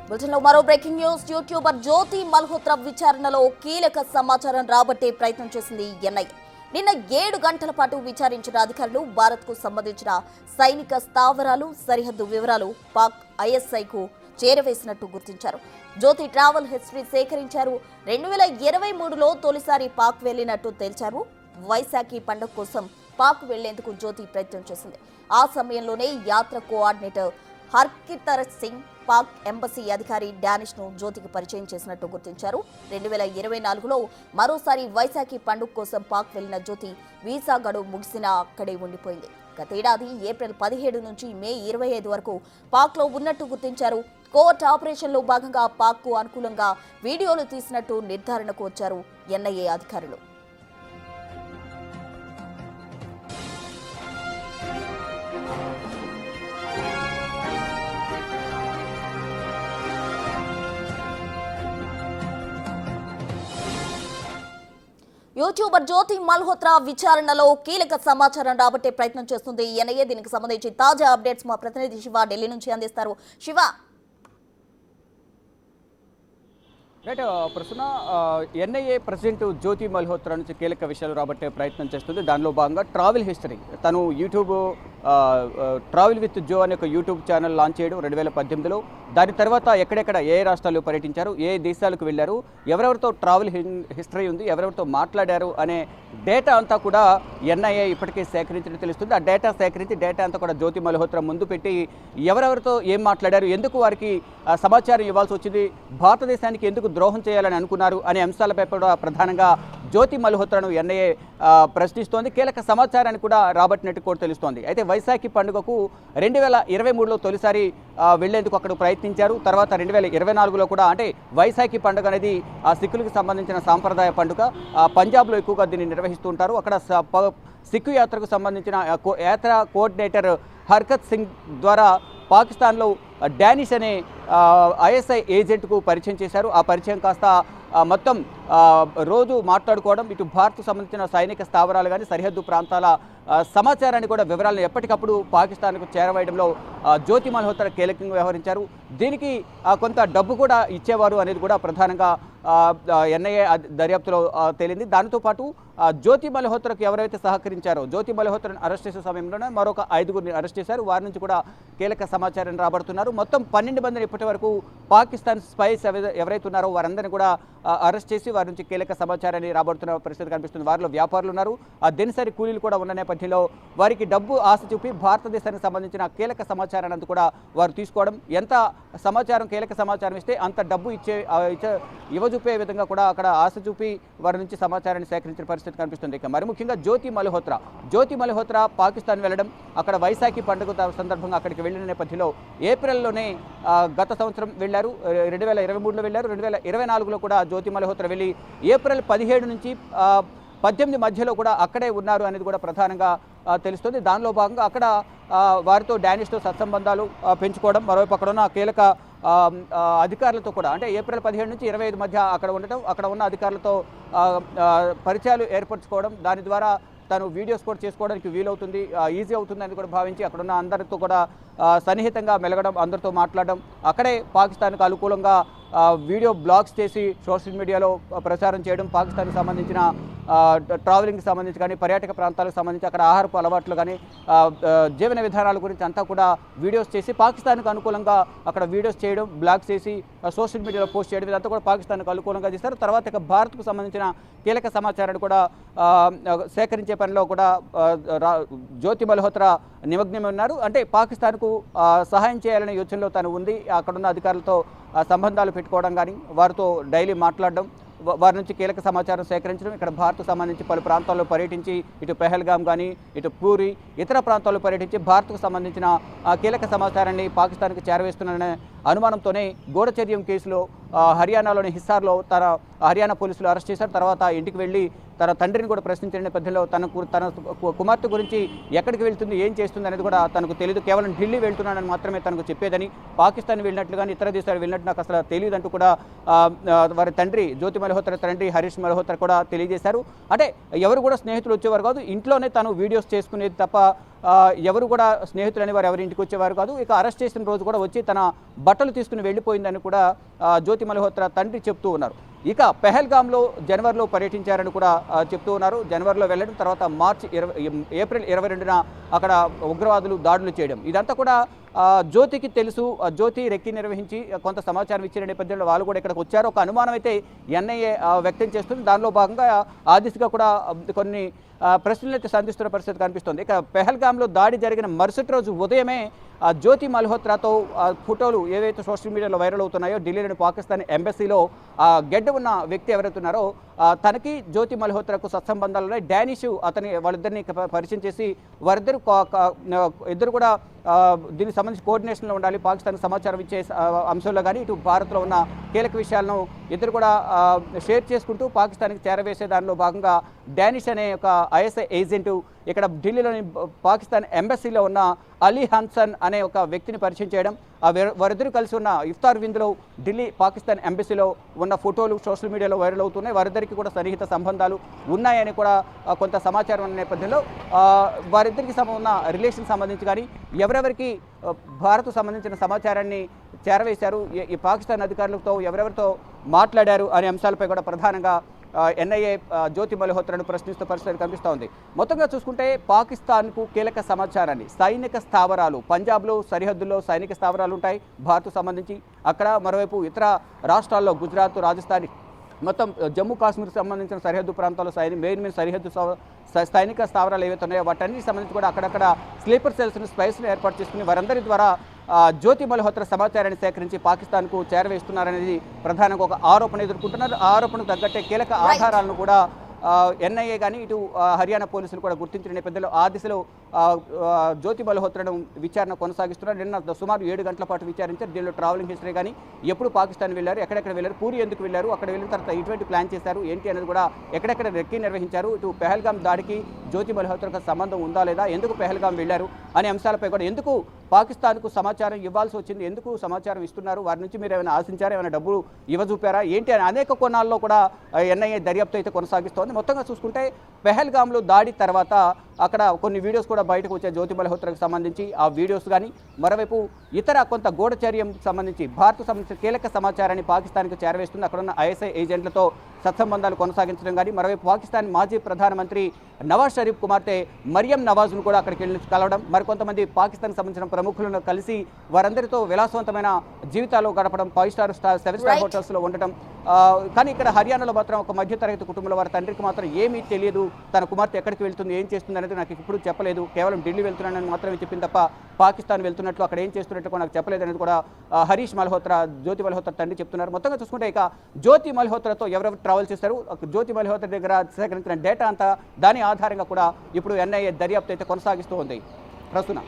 బులెటిన్లో మరో breaking news. YouTuber జ్యోతి మల్హోత్రా విచారణలో కీలక సమాచారం రాబట్టే ప్రయత్నం చేసింది ఎన్ఐఏ. నిన్న 7 గంటల పాటు విచారించిన అధికారులు భారత్కు సంబంధించిన సైనిక స్థావరాలు, సరిహద్దు వివరాలు పాక్ ఐఎస్ఐకు చేరవేసినట్టు గుర్తించారు. జ్యోతి ట్రావెల్ హిస్టరీ సేకరించారు. 2023లో తొలిసారి పాక్ వెళ్లినట్టు తేల్చారు. వైశాఖి పండుగ కోసం పాక్ వెళ్లేందుకు జ్యోతి ప్రయత్నం చేసింది. ఆ సమయంలోనే యాత్ర కోఆర్డినేటర్ హర్కితర్ సింగ్ పాక్ ఎంబసీ అధికారి డానిష్ ను జ్యోతికి పరిచయం చేసినట్టు గుర్తించారు. 2024లో మరోసారి వైశాఖి పండుగ కోసం పాక్ వెళ్లిన జ్యోతి వీసా గడువు ముగిసినా అక్కడే ఉండిపోయింది. గతేడాది ఏప్రిల్ 17 నుంచి మే 25 వరకు పాక్ లో ఉన్నట్టు గుర్తించారు. కోర్ట్ ఆపరేషన్లో భాగంగా పాక్ కు అనుకూలంగా వీడియోలు తీసినట్టు నిర్ధారణకు వచ్చారు ఎన్ఐఏ అధికారులు. యూట్యూబర్ జ్యోతి మల్హోత్రా విచారణలో కీలక సమాచారం రాబట్టే ప్రయత్నం చేస్తుంది ఎన్ఐఏ. దీనికి సంబంధించి తాజా అప్డేట్స్ మా ప్రతినిధి శివ ఢిల్లీ నుంచి అందిస్తారు. శివ, రైట్ ప్రస్తుతం ఎన్ఐఏ ప్రెసిడెంట్ జ్యోతి మల్హోత్రా నుంచి కీలక విషయాలు రాబట్టే ప్రయత్నం చేస్తుంది. దానిలో భాగంగా ట్రావెల్ హిస్టరీ, తను యూట్యూబ్ ట్రావెల్ విత్ జో అనే ఒక యూట్యూబ్ ఛానల్ లాంచ్ చేయడం 2018లో. దాని తర్వాత ఎక్కడెక్కడ ఏ రాష్ట్రాల్లో పర్యటించారు, ఏ దేశాలకు వెళ్ళారు, ఎవరెవరితో ట్రావెల్ హిస్టరీ ఉంది, ఎవరెవరితో మాట్లాడారు అనే డేటా అంతా కూడా ఎన్ఐఏ ఇప్పటికే సేకరించినట్టు తెలుస్తుంది. ఆ డేటా సేకరించి డేటా అంతా కూడా జ్యోతి మల్హోత్రా ముందు పెట్టి ఎవరెవరితో ఏం మాట్లాడారు, ఎందుకు వారికి సమాచారం ఇవ్వాల్సి వచ్చింది, భారతదేశానికి ఎందుకు ద్రోహం చేయాలని అనుకున్నారు అనే అంశాలపై కూడా ప్రధానంగా జ్యోతి మల్హోత్రాను ఎన్ఐఏ ప్రశ్నిస్తోంది. కీలక సమాచారాన్ని కూడా రాబట్టినట్టు కూడా తెలుస్తోంది. అయితే వైశాఖి పండుగకు 2023లో తొలిసారి వెళ్లేందుకు అక్కడ ప్రయత్నించారు. తర్వాత 2024లో కూడా, అంటే వైశాఖి పండుగ అనేది ఆ సిక్కులకు సంబంధించిన సాంప్రదాయ పండుగ. పంజాబ్లో ఎక్కువగా దీన్ని నిర్వహిస్తూ ఉంటారు. అక్కడ సిక్కు యాత్రకు సంబంధించిన యాత్ర కోఆర్డినేటర్ హర్కత్ సింగ్ ద్వారా పాకిస్తాన్లో డానిష్ అనే ఐఎస్ఐ ఏజెంట్కు పరిచయం చేశారు. ఆ పరిచయం కాస్త మొత్తం రోజు మాట్లాడుకోవడం, ఇటు భారత్కు సంబంధించిన సైనిక స్థావరాలు కానీ సరిహద్దు ప్రాంతాల సమాచారాన్ని కూడా వివరాలను ఎప్పటికప్పుడు పాకిస్తాన్కు చేరవేయడంలో జ్యోతి మల్హోత్రా కీలకంగా వ్యవహరించారు. దీనికి కొంత డబ్బు కూడా ఇచ్చేవారు అనేది కూడా ప్రధానంగా ఎన్ఐఏ దర్యాప్తులో తేలింది. దానితో పాటు జ్యోతి మల్హోత్రాకు ఎవరైతే సహకరించారో, జ్యోతి మల్హోత్రాను అరెస్ట్ చేసే సమయంలోనే మరొక 5గురిని అరెస్ట్ చేశారు. వారి నుంచి కూడా కీలక సమాచారం రాబడుతున్నారు. మొత్తం 12 మందిని ఇప్పటి వరకు పాకిస్తాన్ స్పైస్ ఎవరైతే ఉన్నారో వారందరినీ కూడా అరెస్ట్ చేసి వారి నుంచి కీలక సమాచారాన్ని రాబడుతున్న పరిస్థితి కనిపిస్తుంది. వారిలో వ్యాపారులు ఉన్నారు, దినసరి కూలీలు కూడా ఉన్న నేపథ్యంలో వారికి డబ్బు ఆశ చూపి భారతదేశానికి సంబంధించిన కీలక సమాచారాన్ని అంతా కూడా వారు తీసుకోవడం, ఎంత సమాచారం కీలక సమాచారం ఇస్తే అంత డబ్బు ఇవ్వజూపే విధంగా కూడా అక్కడ ఆశ చూపి వారి నుంచి సమాచారాన్ని సేకరించిన పరిస్థితి కనిపిస్తుంది. ఇక మరి ముఖ్యంగా జ్యోతి మల్హోత్రా పాకిస్తాన్ వెళ్ళడం, అక్కడ వైశాఖి పండుగ సందర్భంగా అక్కడికి వెళ్ళిన నేపథ్యంలో ఏప్రిల్లోనే గత సంవత్సరం వెళ్ళారు. 2023లో వెళ్ళారు. 2024లో కూడా జ్యోతి మల్హోత్రా వెళ్ళి ఏప్రిల్ 17 నుంచి 18 మధ్యలో కూడా అక్కడే ఉన్నారు అనేది కూడా ప్రధానంగా తెలుస్తుంది. దానిలో భాగంగా అక్కడ వారితో డానిష్తో సత్సంబంధాలు పెంచుకోవడం, మరోవైపు అక్కడ ఉన్న కీలక అధికారులతో కూడా, అంటే ఏప్రిల్ 17 నుంచి 25 మధ్య అక్కడ ఉండటం, అక్కడ ఉన్న అధికారులతో పరిచయాలు ఏర్పరచుకోవడం, దాని ద్వారా తను వీడియోస్ కూడా చేసుకోవడానికి వీలవుతుంది, ఈజీ అవుతుంది అని కూడా భావించి అక్కడున్న అందరితో కూడా సన్నిహితంగా మెలగడం, అందరితో మాట్లాడడం, అక్కడే పాకిస్తాన్కు అనుకూలంగా వీడియో బ్లాగ్స్ చేసి సోషల్ మీడియాలో ప్రచారం చేయడం, పాకిస్తాన్కి సంబంధించిన ట్రావెలింగ్కి సంబంధించి కానీ పర్యాటక ప్రాంతాలకు సంబంధించి అక్కడ ఆహారపు అలవాట్లు కానీ జీవన విధానాల గురించి అంతా కూడా వీడియోస్ చేసి పాకిస్తాన్కు అనుకూలంగా అక్కడ వీడియోస్ చేయడం, బ్లాగ్స్ చేసి సోషల్ మీడియాలో పోస్ట్ చేయడం, ఇదంతా కూడా పాకిస్తాన్కు అనుకూలంగా చేశారు. తర్వాత ఇక భారత్కు సంబంధించిన కీలక సమాచారాన్ని కూడా సేకరించే పనిలో కూడా జ్యోతి మల్హోత్రా నిమగ్నమై ఉన్నారు. అంటే పాకిస్తాన్కు సహాయం చేయాలనే యోచనలో తను ఉంది. అక్కడున్న అధికారులతో సంబంధాలు పెట్టుకోవడం కానీ, వారితో డైలీ మాట్లాడడం, వారి నుంచి కీలక సమాచారం సేకరించడం, ఇక్కడ భారత్కు సంబంధించి పలు ప్రాంతాల్లో పర్యటించి ఇటు పెహల్గాం కానీ ఇటు పూరి ఇతర ప్రాంతాల్లో పర్యటించి భారత్కు సంబంధించిన కీలక సమాచారాన్ని పాకిస్తాన్కి చేరవేస్తున్న అనుమానంతోనే గూఢచర్యం కేసులో హర్యానాలోని హిస్సార్లో హర్యానా పోలీసులు అరెస్ట్ చేశారు. తర్వాత ఇంటికి వెళ్ళి తన తండ్రిని కూడా ప్రశ్నించిన నేపథ్యంలో తన కుమార్తె గురించి ఎక్కడికి వెళ్తుంది, ఏం చేస్తుంది అనేది కూడా తనకు తెలియదు, కేవలం ఢిల్లీ వెళ్తున్నానని మాత్రమే తనకు చెప్పేదని, పాకిస్తాన్ వెళ్ళినట్లు కానీ ఇతర దేశాలు వెళ్ళినట్టు నాకు అసలు తెలియదంటూ కూడా వారి తండ్రి జ్యోతి మల్హోత్రా తండ్రి హరీష్ మల్హోత్రా కూడా తెలియజేశారు. అంటే ఎవరు కూడా స్నేహితులు వచ్చేవారు కాదు, ఇంట్లోనే తను వీడియోస్ చేసుకునేది తప్ప ఎవరు కూడా స్నేహితులు అనేవారు ఎవరి ఇంటికి వచ్చేవారు కాదు. ఇక అరెస్ట్ చేసిన రోజు కూడా వచ్చి తన బట్టలు తీసుకుని వెళ్ళిపోయిందని కూడా జ్యోతి మల్హోత్రా తండ్రి చెప్తూ ఉన్నారు. ఇక పెహల్గాంలో జనవరిలో పర్యటించారని కూడా చెప్తూ ఉన్నారు. జనవరిలో వెళ్ళడం, తర్వాత ఏప్రిల్ 22న అక్కడ ఉగ్రవాదులు దాడులు చేయడం, ఇదంతా కూడా జ్యోతికి తెలుసు. జ్యోతి రెక్కి నిర్వహించి కొంత సమాచారం ఇచ్చిన నేపథ్యంలో వాళ్ళు కూడా ఇక్కడికి వచ్చారు. ఒక అనుమానం అయితే ఎన్ఐఏ వ్యక్తం చేస్తుంది. దానిలో భాగంగా ఆ దిశగా కూడా కొన్ని ప్రశ్నలు అయితే సంధిస్తున్న పరిస్థితి కనిపిస్తుంది. ఇక పెహల్గాంలో దాడి జరిగిన మరుసటి రోజు ఉదయమే జ్యోతి మల్హోత్రాతో ఫోటోలు ఏవైతే సోషల్ మీడియాలో వైరల్ అవుతున్నాయో, ఢిల్లీలోని పాకిస్తాన్ ఎంబసీలో గెడ్డ ఉన్న వ్యక్తి ఎవరైతున్నారో తనకి జ్యోతి మల్హోత్రాకు సత్సంబంధాలు ఉన్నాయి. డానిష్ వాళ్ళిద్దరిని పరిచయం చేసి ఇద్దరు కూడా దీనికి సంబంధించి కోఆర్డినేషన్లో ఉండాలి, పాకిస్తాన్కి సమాచారం ఇచ్చే అంశంలో కానీ ఇటు భారత్లో ఉన్న కీలక విషయాలను ఇద్దరు కూడా షేర్ చేసుకుంటూ పాకిస్తాన్కి చేరవేసే దానిలో భాగంగా డానిష్ అనే ఒక ఐఎస్ఐ ఏజెంటు ఇక్కడ ఢిల్లీలోని పాకిస్తాన్ ఎంబసీలో ఉన్న అలీ హన్సన్ అనే ఒక వ్యక్తిని పరిచయం చేయడం, వారిద్దరూ కలిసి ఉన్న ఇఫ్తార్ విందులో ఢిల్లీ పాకిస్తాన్ ఎంబసీలో ఉన్న ఫోటోలు సోషల్ మీడియాలో వైరల్ అవుతున్నాయి. వారిద్దరికి కూడా సన్నిహిత సంబంధాలు ఉన్నాయని కూడా కొంత సమాచారం ఉన్న నేపథ్యంలో వారిద్దరికి ఉన్న రిలేషన్ సంబంధించి కానీ ఎవరెవరికి భారత్ సంబంధించిన సమాచారాన్ని చేరవేశారు, ఈ పాకిస్తాన్ అధికారులతో ఎవరెవరితో మాట్లాడారు అనే అంశాలపై కూడా ప్రధానంగా ఎన్ఐఏ జ్యోతి మల్హోత్రాను ప్రశ్నిస్తూ పరిస్థితి కనిపిస్తూ ఉంది. మొత్తంగా చూసుకుంటే పాకిస్తాన్కు కీలక సమాచారాన్ని, సైనిక స్థావరాలు, పంజాబ్లో సరిహద్దుల్లో సైనిక స్థావరాలు ఉంటాయి భారత్కు సంబంధించి. అక్కడ మరోవైపు ఇతర రాష్ట్రాల్లో గుజరాత్, రాజస్థాన్, మొత్తం జమ్మూ కాశ్మీర్కి సంబంధించిన సరిహద్దు ప్రాంతాల్లో మెయిన్ సరిహద్దు సైనిక స్థావరాలు ఏవైతే ఉన్నాయో వాటన్నిటికి సంబంధించి కూడా అక్కడక్కడ స్లీపర్ సెల్స్ను, స్పైస్ను ఏర్పాటు చేసుకుని వారందరి ద్వారా జ్యోతి మల్హోత్రా సమాచారాన్ని సేకరించి పాకిస్తాన్కు చేరవేస్తున్నారనేది ప్రధానంగా ఒక ఆరోపణ ఎదుర్కొంటున్నారు. ఆ ఆరోపణకు తగ్గట్టే కీలక ఆధారాలను కూడా ఎన్ఐఏ కానీ ఇటు హర్యానా పోలీసులు కూడా గుర్తించిన నేపథ్యంలో ఆ దిశలో జ్యోతి మల్హోత్రాను విచారణ కొనసాగిస్తున్నారు. నిన్న సుమారు 7 గంటల పాటు విచారించారు. దీనిలో ట్రావెలింగ్ హిస్టరీ కానీ, ఎప్పుడు పాకిస్తాన్ వెళ్ళారు, ఎక్కడెక్కడ వెళ్ళారు, పూరి ఎందుకు వెళ్ళారు, అక్కడ వెళ్ళిన తర్వాత ఎటువంటి ప్లాన్ చేశారు ఏంటి అనేది కూడా, ఎక్కడెక్కడ రెక్కి నిర్వహించారు, ఇటు పెహల్గాం దాడికి జ్యోతి మల్హోత్రాకు సంబంధం ఉందా లేదా, ఎందుకు పెహల్గాం వెళ్ళారు అనే అంశాలపై కూడా, ఎందుకు పాకిస్తాన్కు సమాచారం ఇవ్వాల్సి వచ్చింది, ఎందుకు సమాచారం ఇస్తున్నారు, వారి నుంచి మీరు ఏమైనా ఆశించారా, ఏమైనా డబ్బులు ఇవ్వజూపారా ఏంటి అని అనేక కోణాల్లో కూడా ఎన్ఐఏ దర్యాప్తు అయితే కొనసాగిస్తోంది. మొత్తంగా చూసుకుంటే పెహల్గాంలో దాడి తర్వాత అక్కడ కొన్ని వీడియోస్ కూడా బయటకు వచ్చే జ్యోతి మల్హోత్రాకు సంబంధించి ఆ వీడియోస్ కానీ, మరోవైపు ఇతర కొంత గూఢచర్యం సంబంధించి భారత్కు సంబంధించిన కీలక సమాచారాన్ని పాకిస్తాన్కు చేరవేస్తుంది. అక్కడున్న ఐఎస్ఐ ఏజెంట్లతో సత్సంబంధాలు కొనసాగించడం కానీ, మరోవైపు పాకిస్తాన్ మాజీ ప్రధానమంత్రి నవాజ్ షరీఫ్ కుమార్తె మరియం నవాజ్ను కూడా అక్కడికి వెళ్ళి కలవడం, మరికొంతమంది పాకిస్తాన్కి సంబంధించిన ప్రముఖులను కలిసి వారందరితో విలాసవంతమైన జీవితాలు గడపడం, 5 స్టార్ 7 స్టార్ హోటల్స్లో ఉండటం. కానీ ఇక్కడ హర్యానాలో మాత్రం ఒక మధ్యతరగతి కుటుంబంలో వారి తండ్రికి మాత్రం ఏమీ తెలియదు, తన కుమార్తె ఎక్కడికి వెళ్తుంది, ఏం చేస్తుంది అనేది నాకు ఇప్పుడు చెప్పలేదు, కేవలం ఢిల్లీ వెళ్తున్నానని మాత్రమే చెప్పింది తప్ప పాకిస్తాన్ వెళ్తున్నట్లు, అక్కడ ఏం చేస్తున్నట్టు కూడా నాకు చెప్పలేదు అనేది కూడా హరీష్ మల్హోత్రా, జ్యోతి మల్హోత్రా తండ్రి చెప్తున్నారు. మొత్తంగా చూసుకుంటే ఇక జ్యోతి మల్హోత్రాతో ఎవరెవరు ట్రావెల్ చేశారు, జ్యోతి మల్హోత్రా దగ్గర సేకరించిన డేటా అంతా దాని ఆధారంగా కూడా ఇప్పుడు ఎన్ఐఏ దర్యాప్తు అయితే కొనసాగిస్తూ ఉంది. ప్రస్తుతం